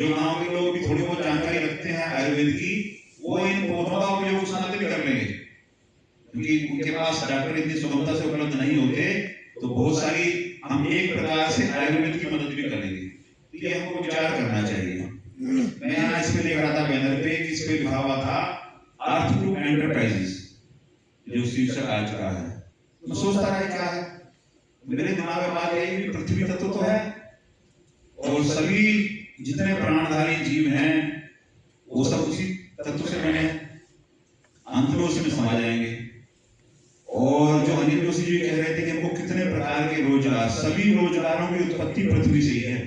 जो गांव के लोग भी थोड़ी बहुत जानकारी रखते हैं आयुर्वेद की, वो इन पौधों का उपयोग उस नाते भी कर लेंगे, क्योंकि उनके पास डॉक्टर इतनी सुगमता से उपलब्ध नहीं होते, तो बहुत सारी हम एक प्रकार से आयुर्वेद की मदद भी करेंगे। तो ये हमको विचार करना चाहिए। मैं यहाँ इस पे देख रहा था बैनर पे, इस पे लिखा हुआ था अर्थ टू एंटरप्राइजेस, जो शीर्षक आ चुका है। मैं सोचता रहा क्या है, मेरे दिमाग में बात यही कि पृथ्वी तत्व तो है, और सभी जितने प्राणधारी जीव हैं वो सब उसी तत्व से बने हैं, अंत में उसी में समा जाएंगे। और जो अनिल जोशी जी कह रहे थे कि हमको कितने प्रकार के रोजगार, सभी रोजगारों की उत्पत्ति पृथ्वी से ही है।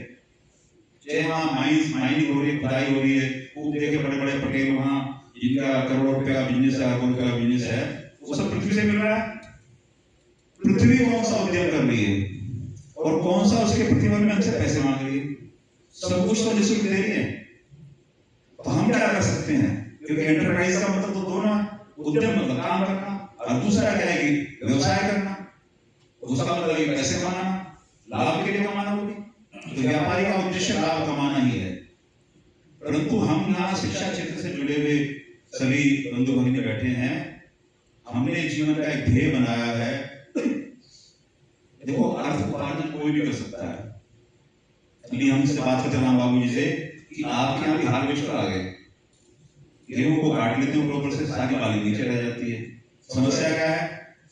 चाहे वहाँ माइनिंग हो रही है, खुदाई हो रही है, खूब देखे बड़े बड़े पटेल वहाँ जिनका करोड़ों रुपए का बिजनेस है, अरबों रुपए का बिजनेस है, वो सब पृथ्वी से मिल रहा है। पृथ्वी कौन सा उद्यम कर रही है और कौन सा उसके प्रतिफल में हमसे पैसे मांग रही है? सब कुछ तो निःशुल्क दे रही है। तो हम क्या कर सकते हैं? क्योंकि एंटरप्राइज का मतलब तो दोनों, उद्यम मतलब काम करना, और दूसरा क्या है कि व्यवसाय करना, उसका मतलब ये पैसे कमाना, लाभ के लिए कमाना। वो भी तो व्यापारी का उद्देश्य लाभ कमाना ही है। परंतु हम यहाँ शिक्षा क्षेत्र से जुड़े हुए सभी बंधु भगिनी बैठे हैं, हमने जीवन का एक ध्येय बनाया है। देखो, अर्थ उपार्जन कोई भी कर सकता है। अभी हम इससे बात करते राम बाबू जी से कि आपके यहाँ भी हार्वेस्टर आ गए, गेहूं को काट लेते हैं, ऊपर से सारी बाली नीचे रह जाती है। समस्या क्या है?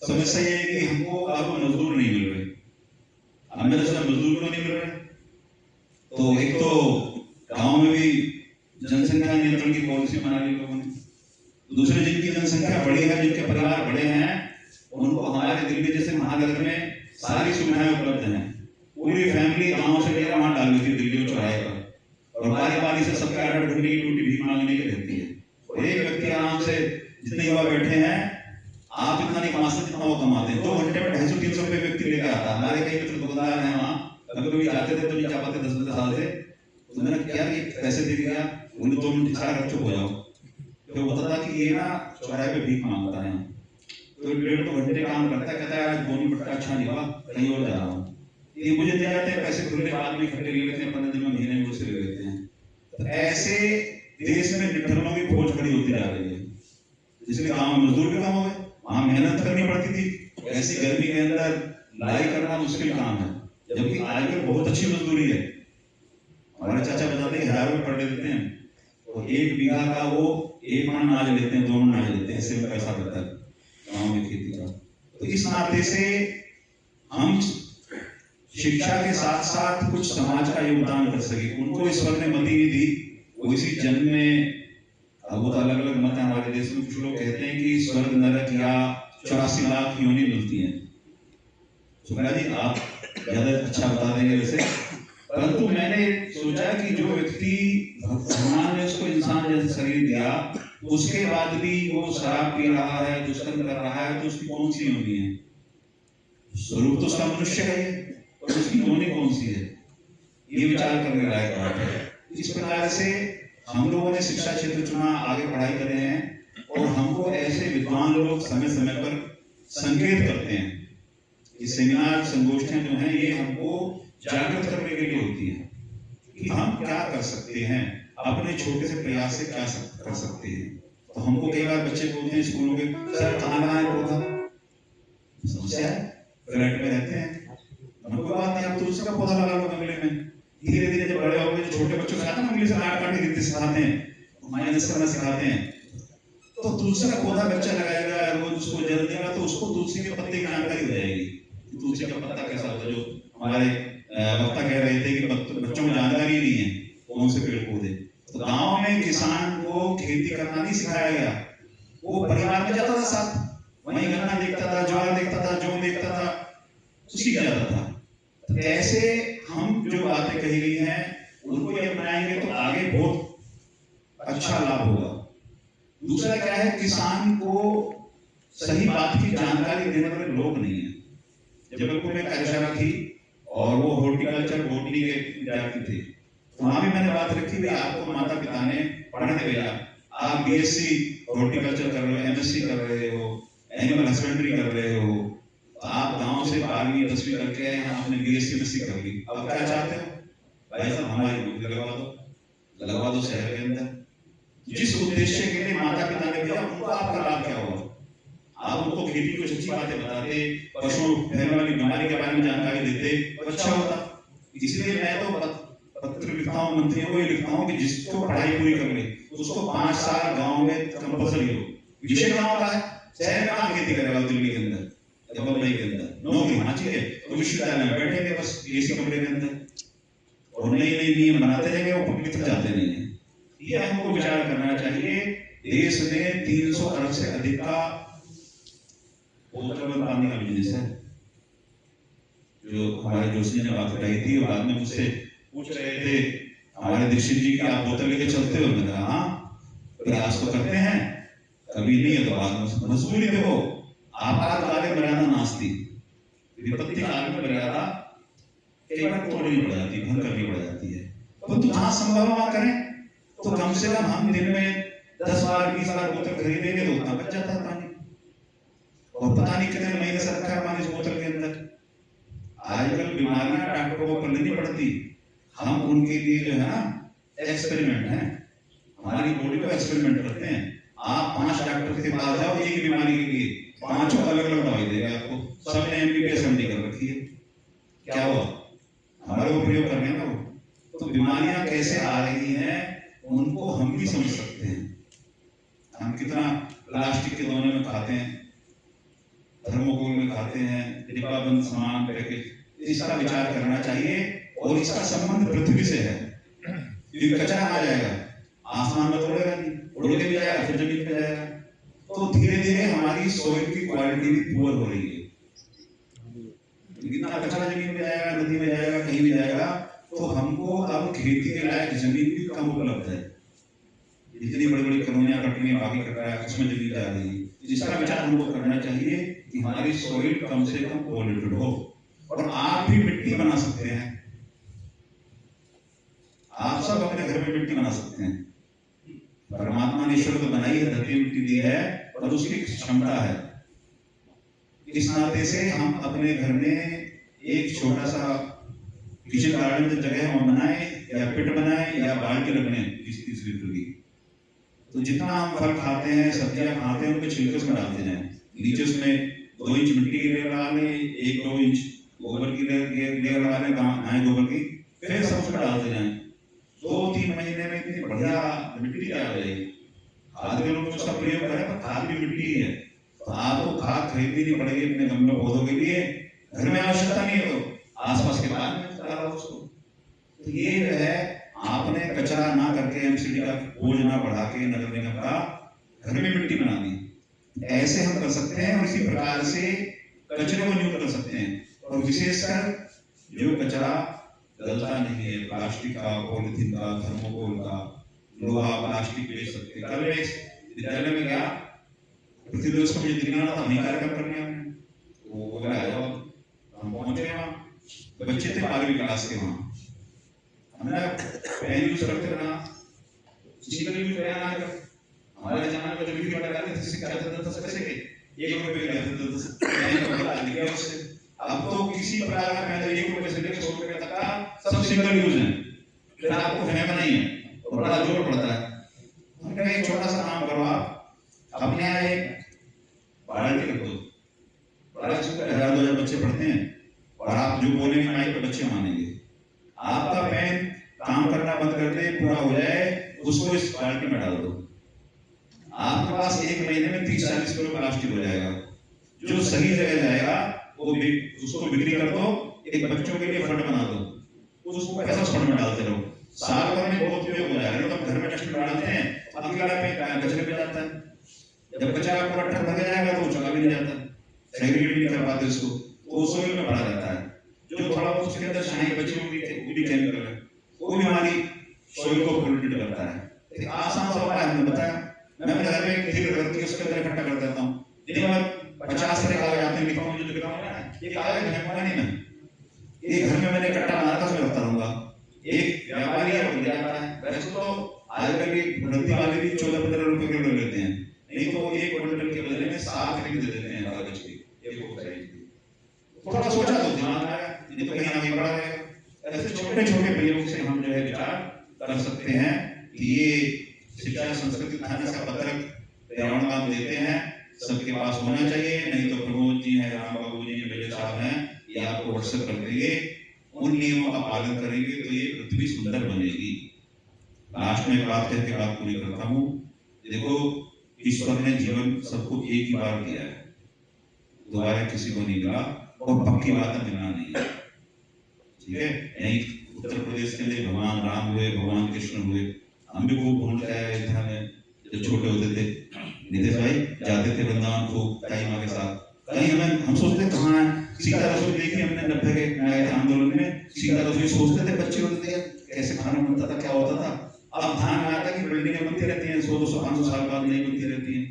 समस्या ये है कि हमको अब मजदूर नहीं मिल रहे। हमें तो मजदूर क्यों नहीं मिल रहे? तो एक तो गांव में भी जनसंख्या नियंत्रण की पॉलिसी बना ली लोगों ने, दूसरे जिनकी जनसंख्या बड़ी है, जिनके परिवार बड़े हैं, उनको हमारे दिल्ली जैसे महानगर में सारी सुविधाएं उपलब्ध हैं। पूरी फैमिली गांव से लेकर वहां डाल देती है दिल्ली चौराहे पर, और बारी बारी से सबके 8 घंटे की ड्यूटी भीख मांगने की रहती है। और एक व्यक्ति आराम से, जितने युवा बैठे हैं, आप इतना नहीं कमा सकते जितना वो कमाते हैं। 2 घंटे में 250-300 रुपए व्यक्ति लेकर आता है। हमारे कई मित्र दुकानदार हैं वहाँ, कभी कभी जाते थे तो नहीं जा पाते 10-15 साल से, तो मैंने क्या ये पैसे दे दिया, उन्हें 2 मिनट इशारा कर चुप हो जाओ। तो बताता था कि ये ना चौराहे पे भीख मांगता है, तो 1.5-2 घंटे काम करता है, कहता है आज बोनी पट्टा अच्छा नहीं हुआ, कहीं और जा रहा हूँ। ये मुझे दे जाते हैं पैसे, खुले बाद में इकट्ठे ले लेते हैं, 15 दिन में, महीने में मुझसे ले लेते हैं। तो ऐसे देश में निठल्लों की फौज खड़ी होती जा रही है, इसलिए गांव में मजदूर भी कम हो गए। वहां मेहनत करनी पड़ती थी, ऐसी गर्मी के अंदर लाई करना मुश्किल काम है, जबकि आजकल बहुत अच्छी मजदूरी है। हमारे चाचा बताते हैं 1000 रुपये पर देते हैं, तो 1 बीघा का वो 1 मन अनाज लेते हैं, 2 मन अनाज लेते हैं, ऐसे में पैसा बढ़ता है गाँव में खेती का। तो इस नाते से हम शिक्षा के साथ साथ कुछ समाज का योगदान कर सके। उनको ईश्वर ने मति नहीं दी, वो इसी जन्म में, वो तो अलग अलग मत है हमारे देश में, कुछ लोग कहते हैं कि स्वर्ग नरक या 84 लाख योनि मिलती है। सुखला जी आप ज्यादा अच्छा बता देंगे वैसे, परंतु मैंने सोचा कि जो व्यक्ति भगवान ने उसको इंसान जैसा शरीर दिया, उसके बाद भी वो शराब पी रहा है, दुष्कर्म कर रहा है, तो उसकी कौन सी योनि है? स्वरूप तो उसका मनुष्य है, और उसकी योनि कौन सी है? ये विचार करने लायक बात है। इस प्रकार से हम लोगों ने शिक्षा क्षेत्र चुना, आगे पढ़ाई कर रहे हैं, और हमको ऐसे विद्वान लोग समय समय पर संकेत करते हैं। ये सेमिनार संगोष्ठियां जो हैं, ये हमको जागृत करने के लिए होती है कि हम क्या कर सकते हैं, अपने छोटे से प्रयास से क्या कर सकते हैं। तो हमको कई बार बच्चे बोलते हैं स्कूलों के, सर कहाँ लगाए पौधा? समस्या है, फ्लैट में रहते हैं, हमको बात नहीं, आप तुलसी का पौधा लगा लो गमले में। धीरे धीरे जब बड़े होंगे, जो छोटे बच्चों को सिखाते हैं ना, उंगली से काट काट के गिनती सिखाते हैं, माइनस करना सिखाते हैं, तो तुलसी का पौधा बच्चा लगाएगा, रोज उसको जल देगा, तो उसको तुलसी के पत्ते की जानकारी हो जाएगी। तुलसी का पत्ता कैसा होता है, जो हमारे वक्ता कह रहे थे कि बच्चों को जानकारी नहीं है कौन से पेड़ पौधे। तो गांव में किसान को खेती करना नहीं सिखाया गया, वो परिवार में जाता था साथ, वहीं गन्ना देखता था, ज्वार देखता था, जौ देखता था, उसी का जाता था। तो ऐसे हम जो बातें कही गई हैं, उनको ये अपनाएंगे तो आगे बहुत अच्छा लाभ होगा। दूसरा क्या है, किसान को सही बात की जानकारी देने वाले लोग नहीं है। जबलपुर में कार्यशाला थी, और वो हॉर्टिकल्चर बॉटनी के विद्यार्थी थे, तो वहां भी मैंने बात रखी, भाई आपको माता पिता ने पढ़ने भेजा, आप बीएससी हॉर्टिकल्चर कर रहे हो, एमएससी कर रहे हो, एनिमल हस्बेंड्री कर रहे हो, आप गांव से 12वीं 10वीं करके आपने बीएससी एमएससी कर ली, अब क्या चाहते हो? भाई साहब हमारी नौकरी लगवा दो, लगवा दो शहर के अंदर। जिस उद्देश्य के लिए माता पिता ने दिया उनको आपका लाभ क्या हुआ? आप उनको खेती की अच्छी बातें बताते, पशुओं फैलने वाली बीमारी के बारे में जानकारी देते तो अच्छा होता। इसलिए मैं तो पत्र लिखता हूँ, मंत्रियों को ये लिखता हूँ कि जिसको पढ़ाई पूरी कर ले उसको 5 साल गांव में कंपल्सरी हो। विषय गांव का है, शहर में कहाँ खेती करेगा? दिल्ली के अंदर या मुंबई के अंदर नौकरी होना चाहिए तो विश्वविद्यालय में बैठेंगे बस एसी कमरे के अंदर, और नई नई नियम बनाते रहेंगे, वो पब्लिक तक जाते नहीं है। ये हमको विचार करना चाहिए। देश में 300 अरब से अधिक का बोतल में पानी का बिजनेस है। जो हमारे जोशी ने बात उठाई थी, बाद में मुझसे पूछ रहे थे हमारे दीक्षित जी की, आप बोतल लेके चलते हो? मैंने कहा हाँ, प्रयास तो करते हैं, कभी नहीं है तो बाद में मजबूरी। देखो आपातकाले मर्यादा नास्ती, विपत्ति काल में मर्यादा कई बार तोड़नी पड़ जाती है, भंग करनी पड़ जाती है, परंतु जहां संभव वहां करें। तो कम से कम हम दिन में 10 बार 20 बार बोतल खरीदेंगे तो उतना बच जाता है पानी, और पता नहीं कितने महीने से रखा है पानी इस बोतल के अंदर। आजकल बीमारियां डॉक्टरों को पढ़नी नहीं पड़ती, हम उनके लिए जो है ना एक्सपेरिमेंट है, हमारी बॉडी को एक्सपेरिमेंट करते हैं। आप 5 डॉक्टर के पास जाओ एक ही बीमारी के लिए, 5 अलग अलग दवाई देगा आपको, सबने एमबीबीएस एमडी कर रखी है। क्या हुआ? हमारे को प्रयोग करने ना वो। तो बीमारियां कैसे आ रही हैं उनको हम भी समझ सकते हैं। हम कितना प्लास्टिक के दोने में खाते हैं, थर्मोकोल में खाते हैं, डिब्बाबंद सामान पैकेज, इसका विचार करना चाहिए। और इसका संबंध पृथ्वी से है, क्योंकि कचरा आ जाएगा, आसमान में तोड़ेगा नहीं, उड़ के भी जाएगा फिर जमीन पे जाएगा। तो धीरे धीरे हमारी सोइल की क्वालिटी भी पुअर हो रही है। इतना कचरा जमीन में जाएगा, नदी में जाएगा, कहीं भी जाएगा, तो हमको अब खेती के लायक जमीन भी कम उपलब्ध है। इतनी बड़ी बड़ी कॉलोनियां कट रही हैं, बाकी कट रहा है, उसमें जमीन जा रही है। जिसका विचार हमको करना चाहिए कि हमारी सोइल कम से कम पॉल्यूटेड हो। और आप भी मिट्टी बना सकते हैं, आप सब अपने घर में मिट्टी बना सकते हैं। परमात्मा ने ईश्वर को बनाई है, धरती मिट्टी दी है और उसकी क्षमता है। इस नाते से हम अपने घर में एक छोटा सा किचन गार्डन में जगह हम बनाए, या पिट बनाए, या बाल्टी रखने 20-30 लीटर की। तो जितना हम फल खाते हैं, सब्जियां खाते हैं, उनके छिलके उसमें डालते जाएं। नीचे उसमें 2 इंच मिट्टी की लेयर लगा लें, 1-2 इंच गोबर की लेयर लगा लें, गाय गोबर की, फिर सब उसमें डालते जाएं। 2-3 महीने में इतनी बढ़िया मिट्टी तैयार हो जाएगी। खाद के रूप में उसका प्रयोग करें, पर खाद भी मिट्टी ही है। तो आपको खाद खरीदनी नहीं पड़ेगी अपने गमलों पौधों के लिए, घर में आवश्यकता नहीं है तो आसपास के बाग में डालो उसको। तो ये जो है, आपने कचरा ना करके एमसीडी का बोझ ना बढ़ा के नगर निगम का घर में मिट्टी बना दी, ऐसे हम कर सकते हैं। और इसी प्रकार से कचरे को न्यून कर सकते हैं। और विशेषकर जो कचरा गलता नहीं है, प्लास्टिक का, पॉलिथीन का, थर्मोकोल का, लोहा प्लास्टिक बेच सकते हैं। कल मैं विद्यालय में गया, पृथ्वी दिवस को मुझे दिखाना था, वहीं कार्यक्रम करने हमने, वो बोला आ जाओ। हम पहुंचे वहाँ, बच्चे थे 12वीं क्लास के। वहाँ हमने पेन यूज करते रहा, सिंगल यूज पेन आकर हमारे जमाने में जब भी पढ़ा करते थे सिक्का आते थे 10 पैसे के, 1 रुपए के आते थे 10 पैसे। उससे अब तो किसी प्रकार का पेन 1 रुपए से लेकर 100 रुपए तक का सब सिंगल यूज है, फिर आपको फेंकना नहीं है और बड़ा जोर पड़ता है। हमने एक छोटा सा काम करो, आप अपने यहाँ एक बाल्टी रख दो, बड़ा स्कूल 1000-2000 बच्चे पढ़ते हैं, और आप जो बोलेंगे माइक पे बच्चे मानेंगे। आपका पेन काम करना बंद कर दे, पूरा हो जाए, उसको इस बाल्टी में डाल दो, आपके पास 1 महीने में 30-40 किलो प्लास्टिक हो जाएगा। जो सही जगह जाएगा वो उसको बिक्री कर दो, एक बच्चों के लिए फंड बना दो, उसको पैसा फंड में डालते रहो, साल भर में बहुत उपयोग हो जाएगा। तो घर में डस्टबिन डालते हैं, अगला पे कचरे पे जाता है, जब कचरा पूरा ठप लग जाएगा तो चला भी नहीं जाता, सेग्रीगेट भी नहीं कर पाते उसको, तो सोइल में पड़ा रहता है। जो थोड़ा बहुत उसके अंदर शाही बची होगी वो भी केमिकल है, वो भी हमारी सोइल को पोल्यूटेड करता है। एक आसान सा उपाय हमने बताया, मैं अपने घर में एक थैली रखती उसके अंदर इकट्ठा कर देता हूँ, दिन भर 50 तरह कागज आते हैं, लिखा हूँ जो लिखा हूँ ना, ये कागज फेंकूंगा नहीं मैं, ये घर में मैंने इकट्ठा बना रखा, उसमें रखता रहूंगा। एक व्यापारी है वो ले जाता है, वैसे तो आजकल की नदी वाले भी 14-15 रुपए किलो लेते हैं, नहीं तो 1 क्विंटल के बदले में 7 किलो दे देते हैं कागज की, एक हो जाएगी। थोड़ा सोचा तो दिमाग आया, ये तो कहीं ना कहीं बड़ा रहेगा। ऐसे छोटे छोटे प्रयोग से हम जो है विचार कर सकते हैं कि ये शिक्षा संस्कृति थाने का पत्रक पर्यावरण काम देते हैं, सबके पास होना चाहिए, नहीं तो प्रमोद जी हैं, राम बाबू जी हैं, मेरे साहब हैं, ये आपको व्हाट्सएप कर देंगे। उन नियमों का पालन करेंगे तो ये पृथ्वी सुंदर बनेगी। लास्ट में बात कह के बात पूरी करता हूँ। देखो, ईश्वर ने जीवन सबको एक ही बार दिया है, दोबारा किसी को नहीं मिला, और पक्की बात है मिलना नहीं है, ठीक है। यही उत्तर प्रदेश के लिए भगवान राम हुए, भगवान कृष्ण हुए, हम भी खूब घूमते आए अयोध्या में जब छोटे होते थे। नितेश भाई जाते थे वृंदावन को ताई माँ के साथ, कहीं हम सोचते कहाँ है सीता रसोई देखी हमने 90 के आए थे आंदोलन में, सीता रसोई सोचते थे, बच्चे होते थे कैसे खाना बनता था, क्या होता था। अब ध्यान में आता कि बिल्डिंगें बनती रहती हैं, 100 200 500 साल बाद नहीं बनती रहती हैं।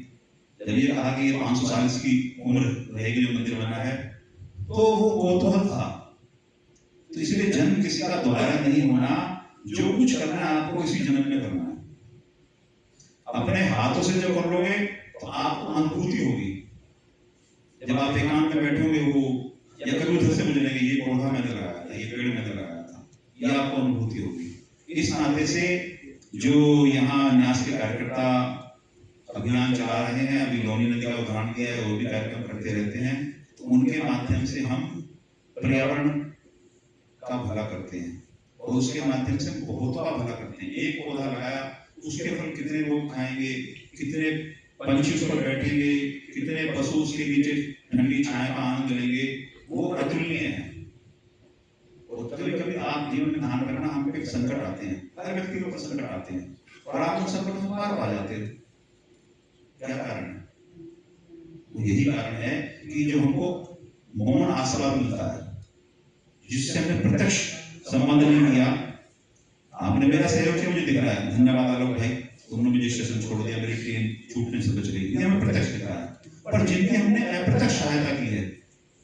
जब ये कहा कि ये 500 साल की उम्र रहेगी जो मंदिर बना है, तो वो कौतूहल था। तो इसलिए जन्म किसी का दोबारा नहीं होना, जो कुछ करना है आपको इसी जन्म में करना है। अपने हाथों से जब कर लोगे तो आपको अनुभूति होगी। जब आप एकांत में बैठोगे हो या कभी उधर से गुजरेंगे, ये पौधा मैंने लगाया था, ये पेड़ मैंने लगाया था, ये आपको अनुभूति होगी। इस नाते से जो यहाँ न्यास के कार्यकर्ता अभियान चला रहे हैं, अभी लोनी नदी का उदाहरण दिया है, वो भी कार्यक्रम करते रहते हैं, तो उनके माध्यम से हम पर्यावरण का भला करते हैं और उसके माध्यम से बहुतों का भला करते हैं। एक पौधा लगाया, उसके फल कितने लोग खाएंगे, कितने पंछी उस पर बैठेंगे, कितने पशु उसके नीचे ठंडी छाया का आनंद लेंगे, वो अतुलनीय है। और कभी कभी आप जीवन में ध्यान रखना, हम पे संकट आते हैं, हर व्यक्ति के ऊपर संकट आते हैं, और आप उन संकटों से पार पा जाते हैं। क्या कारण है? यही कारण है कि जो हमको मौन आशीर्वाद मिलता है, जिससे हमने प्रत्यक्ष संबंध नहीं किया। आपने मेरा सहयोग किया, मुझे दिख रहा है, धन्यवाद आलोक भाई, उन्होंने मुझे स्टेशन छोड़ दिया, मेरी ट्रेन छूटने से बच गई, ये हमें प्रत्यक्ष दिख रहा है। पर जिनकी हमने अप्रत्यक्ष सहायता की है,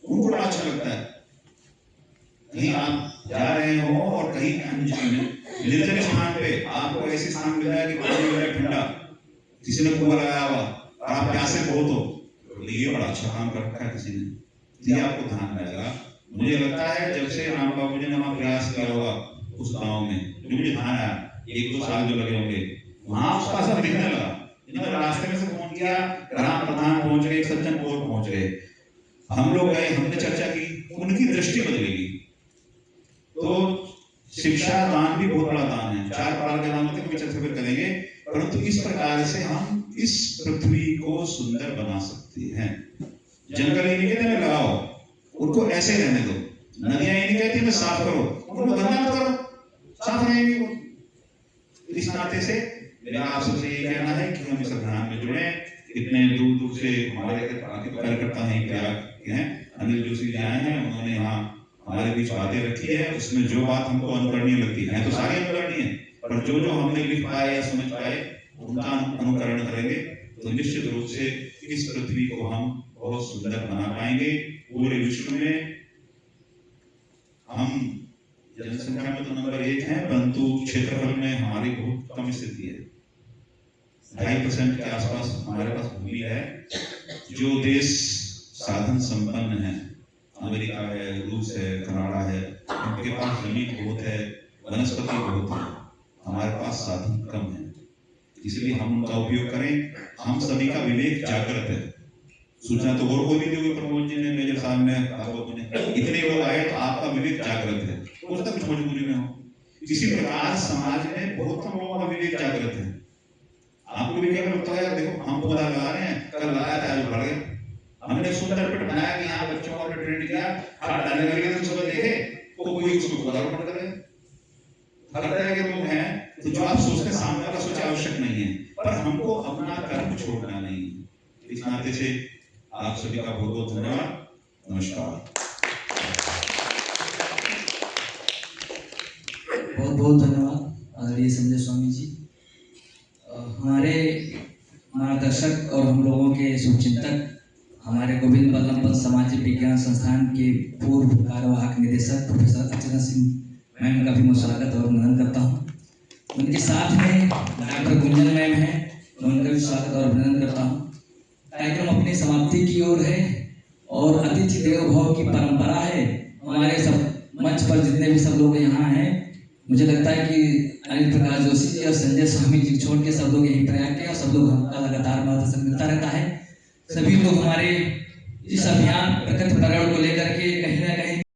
उनको बड़ा अच्छा लगता है। कहीं आप जा रहे हो और कहीं निर्जन स्थान पे आपको ऐसे स्थान मिल जाए कि पानी मिल जाए ठंडा, किसी ने कुआं लगाया हुआ और आप प्यासे बहुत हो, तो ये बड़ा अच्छा काम कर रखा है किसी ने, ये आपको ध्यान में आएगा। मुझे लगता है जब से राम बाबू जी ने वहां प्रयास किया होगा उस गांव में, जो मुझे ध्यान आया, 1-2 साल जो लगे होंगे, वहां उसका असर दिखने लगा। इन्होंने रास्ते में से फोन किया, ग्राम प्रधान पहुंच गए, सज्जन पहुंच गए, हम लोग गए, हमने चर्चा की, उनकी दृष्टि बदलेगी। तो शिक्षा दान भी बहुत बड़ा दान है, 4 प्रकार के दान होते हैं, चर्चा फिर करेंगे, परंतु इस प्रकार से हम इस पृथ्वी को सुंदर बना सकते हैं। जंगल ही नहीं कहते मैं लगाओ, उनको ऐसे रहने दो। नदियां ये नहीं कहती मैं साफ करो, उनको गंदा मत करो, साफ रहेंगे वो। इस नाते से मेरा आप सबसे ये कहना है कि हम इस अभियान में जुड़े। इतने दूर दूर से हमारे कार्यकर्ता हैं, प्रयाग के हैं, अनिल जोशी जी आए हैं, उन्होंने यहाँ हमारे बीच बातें रखी है, उसमें जो बात हमको अनुकरणीय लगती है तो सारी अनुकरणीय है, पर जो जो हमने लिख पाए या समझ पाए उनका अनुकरण करेंगे तो निश्चित रूप से इस पृथ्वी को हम बहुत सुंदर बना पाएंगे। पूरे विश्व में हम जनसंख्या में तो नंबर 1 है, परंतु क्षेत्रफल में हमारी बहुत कम स्थिति है। 2.5% के आसपास हमारे पास भूमि है। जो देश साधन संपन्न है, अमेरिका है, रूस है, कनाडा है, उनके पास जमीन बहुत है, वनस्पति बहुत है, हमारे पास साधन कम है, इसलिए हम उनका उपयोग करें। हम सभी का विवेक जागृत है। सूचना तो और कोई भी दी हुई, प्रमोद जी ने, मेजर साहब ने, इतने लोग आए तो आपका विवेक जागृत है, हो सकता कुछ मजबूरी में हो। इसी प्रकार समाज में बहुत कम लोगों का विवेक जागृत है। आपको भी क्या लगता है, देखो हम पौधा लगा रहे हैं, कल लगाया था आज बढ़ गया। हमने सुंदर पेड़ बनाया कि यहाँ बच्चों को ट्रेंड किया, खाद डालने लगे तो सुबह देखे तो कोई उसको पौधा रोपण करे। हर तरह के लोग हैं, तो जो आप सोचते सामने वाला सोचे आवश्यक नहीं है, पर हमको अपना कर्म छोड़ना नहीं है। इस नाते से आप सभी का बहुत बहुत धन्यवाद, नमस्कार। बहुत बहुत धन्यवाद आदरणीय संजय स्वामी जी, हमारे मार्गदर्शक और हम लोगों के शुभचिंतक, हमारे गोविंद बल्लभ पंत सामाजिक विज्ञान संस्थान के पूर्व कार्यवाहक निदेशक प्रोफेसर अर्चना सिंह मैम का भी मैं स्वागत और अभिनंदन करता हूँ। उनके साथ में डॉक्टर गुंजन मैम है, मैं उनका भी स्वागत और अभिनंदन करता हूँ। कार्यक्रम अपनी समाप्ति की ओर है और अतिथि देवो भव की परंपरा है। हमारे सब मंच पर जितने भी सब लोग यहाँ हैं, मुझे लगता है कि अनिल प्रकाश जोशी जी और संजय स्वामी जी छोड़ के सब लोग यहीं प्रयाग के और सब लोग हमका लगातार मार्गदर्शन मिलता रहता है। सभी लोग हमारे इस अभियान प्रकृति पर्यावरण को लेकर के कहीं ना कहीं